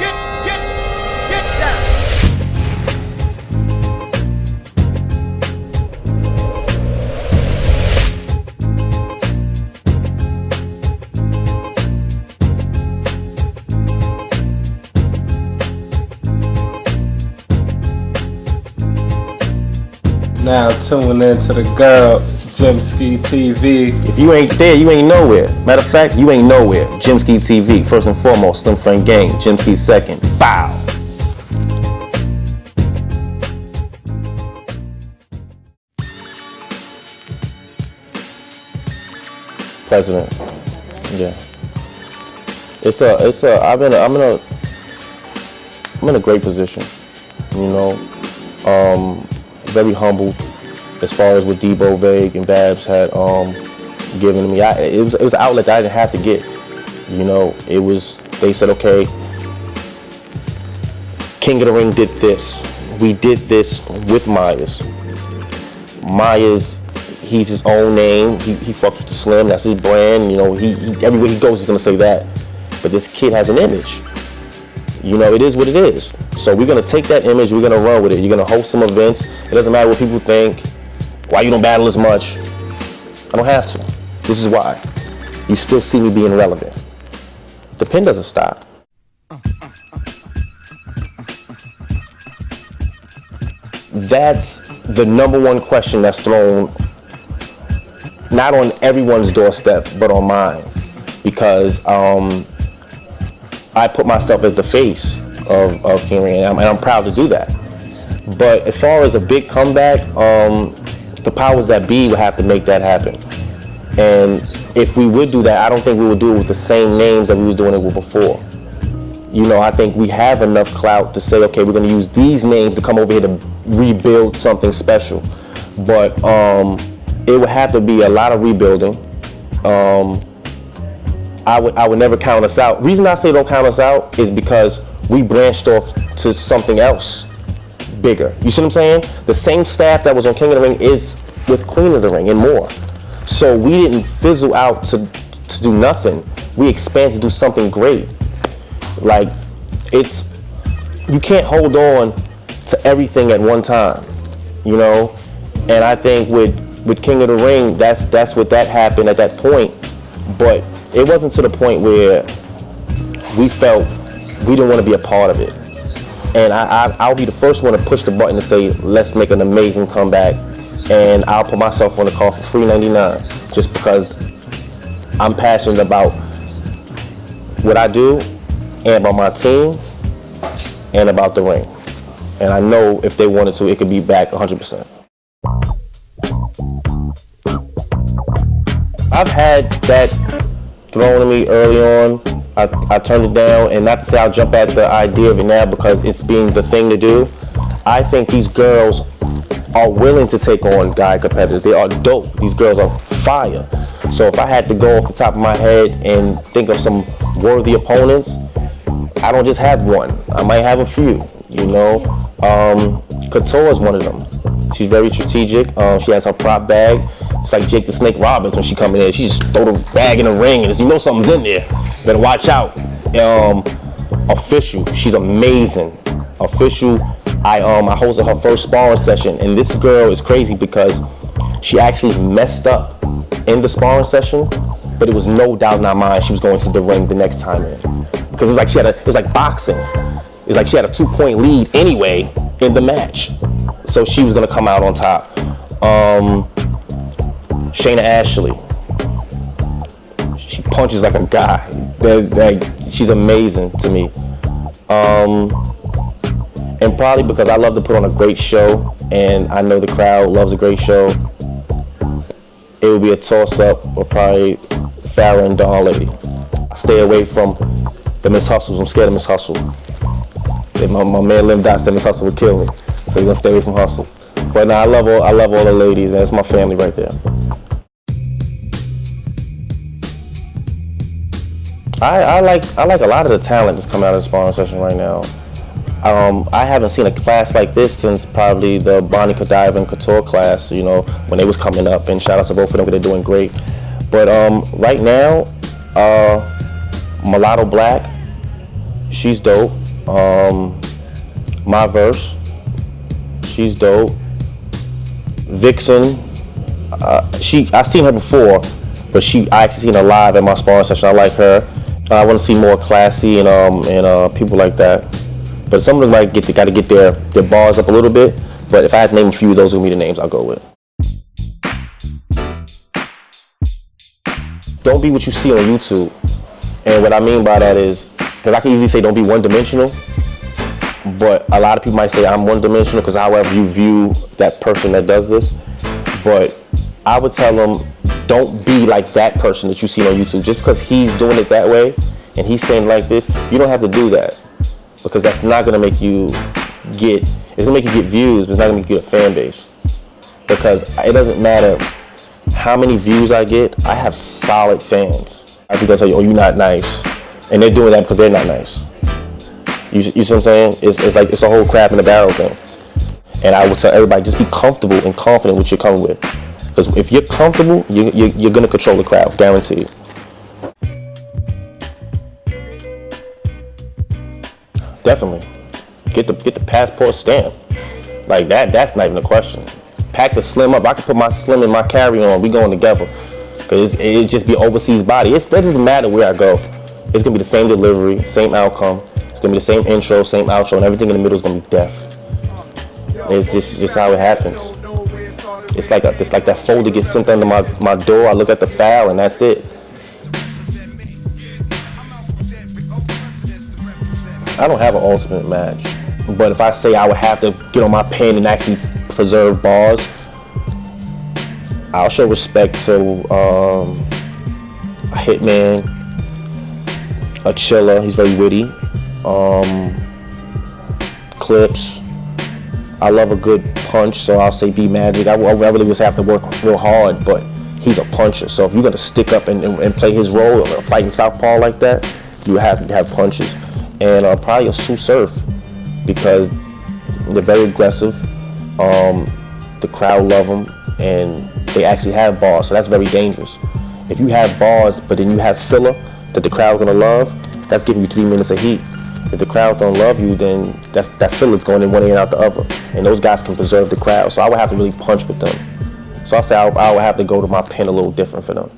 Get down. Now tuning in to the girl, Gemski TV. If you ain't there, you ain't nowhere. Matter of fact, you ain't nowhere. Gemski TV, first and foremost, Slim Friend Gang. Gemski second. Bow. President. Yeah. I'm in a great position. You know, very humbled as far as what Debo, Vague, and Babs had given me. It was an outlet that I didn't have to get. You know, they said, okay, King of the Ring did this. We did this with Myers. Myers, he's his own name. He fucks with the Slim. That's his brand. You know, he everywhere he goes, he's gonna say that. But this kid has an image. You know, it is what it is. So we're gonna take that image, we're gonna run with it. You're gonna host some events. It doesn't matter what people think, why you don't battle as much. I don't have to. This is why. You still see me being relevant. The pen doesn't stop. That's the number one question that's thrown, not on everyone's doorstep, but on mine. Because I put myself as the face of King Ring, and I'm proud to do that. But as far as a big comeback, the powers that be would have to make that happen. And if we would do that, I don't think we would do it with the same names that we was doing it with before. You know, I think we have enough clout to say, okay, we're going to use these names to come over here to rebuild something special. But it would have to be a lot of rebuilding. I would never count us out. Reason I say don't count us out is because we branched off to something else bigger. You see what I'm saying? The same staff that was on King of the Ring is with Queen of the Ring and more. So we didn't fizzle out to do nothing. We expanded to do something great. Like, you can't hold on to everything at one time, you know? And I think with King of the Ring, that's what that happened at that point. But it wasn't to the point where we felt we didn't want to be a part of it. And I'll be the first one to push the button to say, let's make an amazing comeback. And I'll put myself on the call for free 99, just because I'm passionate about what I do and about my team and about the ring. And I know if they wanted to, it could be back 100%. I've had that thrown at me early on. I turned it down, and not to say I'll jump at the idea of it now because it's being the thing to do. I think these girls are willing to take on guy competitors. They are dope. These girls are fire. So if I had to go off the top of my head and think of some worthy opponents, I don't just have one. I might have a few, you know. KOTR is one of them. She's very strategic. She has her prop bag. It's like Jake the Snake Roberts when she come in there. She just throw the bag in the ring and you know something's in there. Better watch out. Official, she's amazing. Official, I hosted her first sparring session, and this girl is crazy because she actually messed up in the sparring session, but it was no doubt in our mind she was going to the ring the next time in. Because it was like boxing. It's like she had a 2-point lead anyway in the match. So she was gonna come out on top. Shayna Ashley. She punches like a guy. She's amazing to me. And probably because I love to put on a great show, and I know the crowd loves a great show, it would be a toss-up or probably Farrah and Dawn Lady. I stay away from the Miss Hustles. I'm scared of Miss Hustle. My man Lim Dot said Miss Hustle would kill me, so you're gonna stay away from Hustle. But nah, I love all the ladies, man. It's my family right there. I like a lot of the talent that's coming out of the sparring session right now. I haven't seen a class like this since probably the Bonnie Kadiva and KOTR class, you know, when they was coming up, and shout out to both of them because they're doing great. But right now, Mulatto Black, she's dope. My Verse, she's dope. Vixen, I seen her before, but I actually seen her live at my sparring session. I like her. I want to see more Classy and people like that. But some of them got to get their bars up a little bit. But if I had to name a few, those would be the names I'll go with. Don't be what you see on YouTube. And what I mean by that is, because I can easily say don't be one-dimensional, but a lot of people might say I'm one-dimensional because however you view that person that does this. But I would tell them, don't be like that person that you see on YouTube. Just because he's doing it that way and he's saying like this, you don't have to do that. Because that's not going to make you it's going to make you get views, but it's not going to make you get a fan base. Because it doesn't matter how many views I get, I have solid fans. I think they'll tell you, oh, you're not nice. And they're doing that because they're not nice. You see what I'm saying? It's like, it's a whole crab in the barrel thing. And I would tell everybody, just be comfortable and confident with what you're coming with. Because if you're comfortable, you're going to control the crowd, guaranteed. Definitely. Get the passport stamp. Like that's not even a question. Pack the Slim up. I can put my Slim and my carry-on. We going together. Because it just be overseas body. That doesn't matter where I go. It's going to be the same delivery, same outcome. It's going to be the same intro, same outro, and everything in the middle is going to be deaf. It's just how it happens. It's like that folder gets sent under my door. I look at the file, and that's it. I don't have an ultimate match. But if I say I would have to get on my pen and actually preserve bars, I'll show respect to a Hitman, a Chiller, he's very witty, Clips. I love a good punch, so I'll say B Magic. I really just have to work real hard, but he's a puncher. So if you're gonna stick up and play his role or fight in southpaw like that, you have to have punches. And probably a Sue Surf, because they're very aggressive. The crowd love them, and they actually have bars, so that's very dangerous. If you have bars, but then you have filler that the crowd gonna love, that's giving you 3 minutes of heat. If the crowd don't love you, then that filler's going in one ear and out the other, and those guys can preserve the crowd. So I would have to really punch with them. So I'll say I would have to go to my pen a little different for them.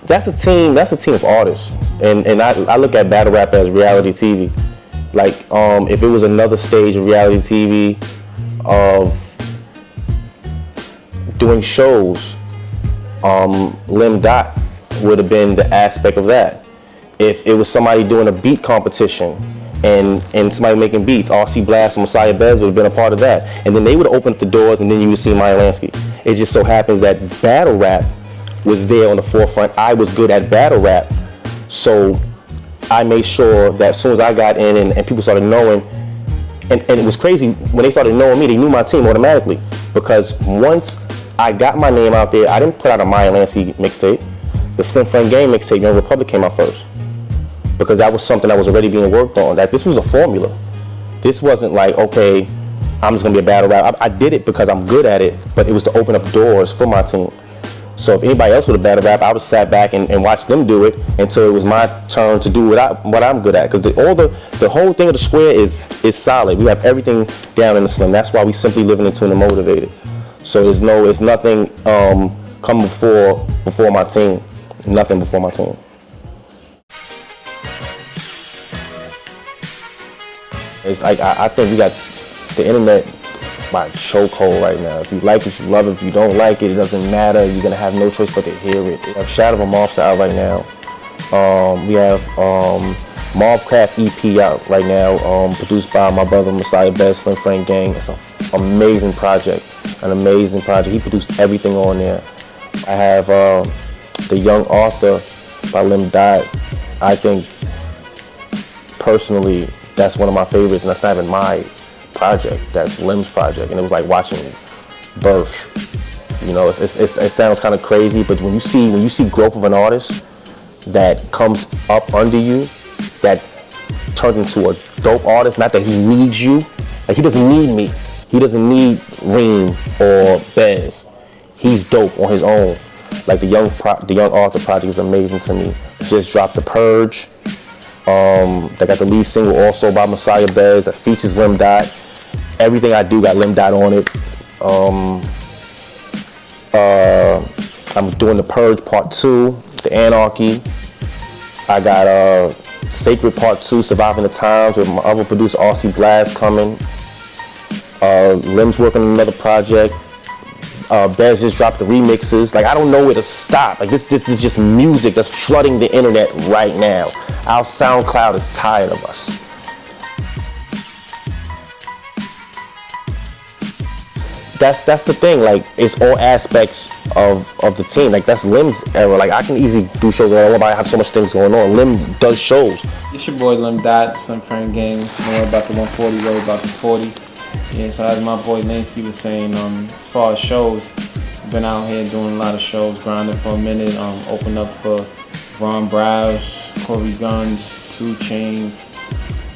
That's a team of artists, and I look at battle rap as reality TV. Like if it was another stage of reality TV of doing shows, Lim Dot would have been the aspect of that. If it was somebody doing a beat competition and somebody making beats, RC Blast and Messiah Bez would have been a part of that. And then they would have opened the doors, and then you would see Myers Lansky. It just so happens that battle rap was there on the forefront. I was good at battle rap, so I made sure that as soon as I got in and people started knowing, and it was crazy, when they started knowing me, they knew my team automatically, because once I got my name out there, I didn't put out a Myers Lansky mixtape. The Slim Friend Game mixtape, Young Republic, came out first, because that was something that was already being worked on. That this was a formula. This wasn't like, okay, I'm just gonna be a battle rap. I did it because I'm good at it, but it was to open up doors for my team. So if anybody else would have battle rap, I would have sat back and watched them do it until it was my turn to do what I'm good at. Because the whole thing of the square is solid. We have everything down in the Slim. That's why we simply living in tune and motivated. So it's nothing coming before my team. Nothing before my team. It's like I think we got the internet by chokehold right now. If you like it, you love it. If you don't like it, it doesn't matter. You're gonna have no choice but to hear it. We have Shadow of a Mobster out right now. We have Mobcraft EP out right now, produced by my brother Messiah Bez, Slim Friend Gang. It's an amazing project. He produced everything on there. I have The Young Author by Lim Dot. I think personally that's one of my favorites, and that's not even my project. That's Lim's project, and it was like watching birth. You know, it sounds kind of crazy, but when you see growth of an artist that comes up under you, that turns into a dope artist. Not that he needs you, like he doesn't need me. He doesn't need Reem or Bez. He's dope on his own. Like the young Arthur project is amazing to me. Just dropped The Purge. They got the lead single also by Messiah Bez that features Lim Dot. Everything I do got Lim Dot on it. I'm doing The Purge Part 2, The Anarchy. I got Sacred Part 2, Surviving the Times with my other producer RC Blast coming. Lim's working on another project. Bez just dropped the remixes. Like, I don't know where to stop. Like, this is just music that's flooding the internet right now. Our SoundCloud is tired of us. That's the thing. Like, it's all aspects of the team. Like, that's Lim's era. Like, I can easily do shows. I don't know why I have so much things going on. Lim does shows. It's your boy Lim Dot, Sun Frame Gang. More about the 140, worry about the 40. Yeah, so as my boy Lansky was saying, as far as shows, I've been out here doing a lot of shows, grinding for a minute, opened up for Ron Browse, Corey Guns, 2 Chainz,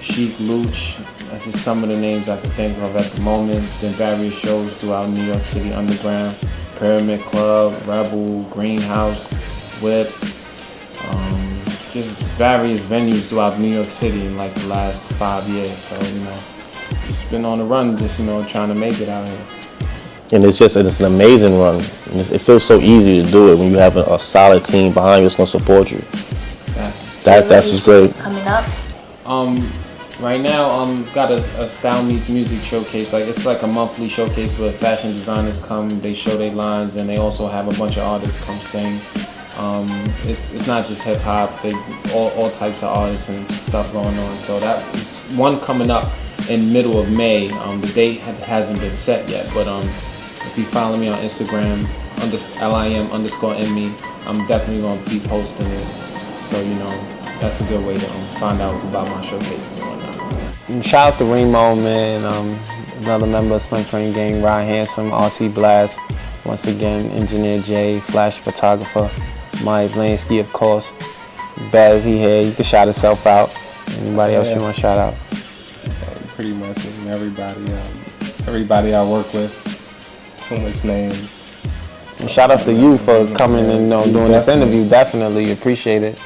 Sheik Luch. That's just some of the names I can think of at the moment. Then various shows throughout New York City Underground, Pyramid Club, Rebel, Greenhouse, Whip, just various venues throughout New York City in like the last 5 years. So, just been on the run, just, trying to make it out here. And it's an amazing run. It feels so easy to do it when you have a solid team behind you that's gonna support you. Exactly. That's just great. Coming up. Right now, got a Style Meets Music showcase. Like, it's like a monthly showcase where fashion designers come, they show their lines, and they also have a bunch of artists come sing. It's not just hip hop. They all types of artists and stuff going on. So that is one coming up in middle of May. The date hasn't been set yet, but if you follow me on Instagram, lim_me, I'm definitely gonna be posting it. So that's a good way to find out about my showcases and whatnot. Shout out to Remo, man. Another member of Slim Frame Gang, Ryan Handsome, RC Blast. Once again, Engineer J, Flash Photographer, Myers Lansky, of course. Bez, he here. You can shout yourself out. Anybody else you want to shout out? Pretty much everybody I work with. Too much names. And shout out to you for coming and doing this interview. Definitely appreciate it.